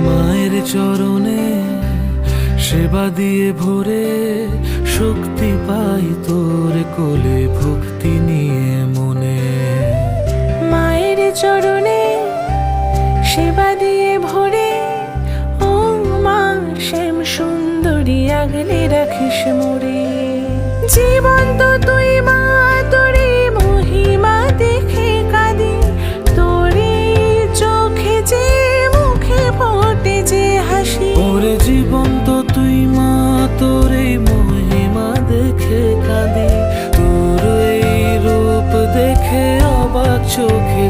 মায়ের চরণে সেবা দিয়ে ভরে শক্তি পাই তোর কোলে ভক্তি নিয়ে মনে। মায়ের চরণে সেবা দিয়ে ভরে ও মা শ্যাম সুন্দরী আগলে রাখিস মোরে। জীবন তো তুই মা, তোরে মহিমা দেখে কাঁদি, তোরে চোখে যে মুখে ফোটে যে হাসি। ওরে জীবন তো তুই মা, তোর এই মহিমা দেখে কাঁদি, তোর এই রূপ দেখে অবাক চোখে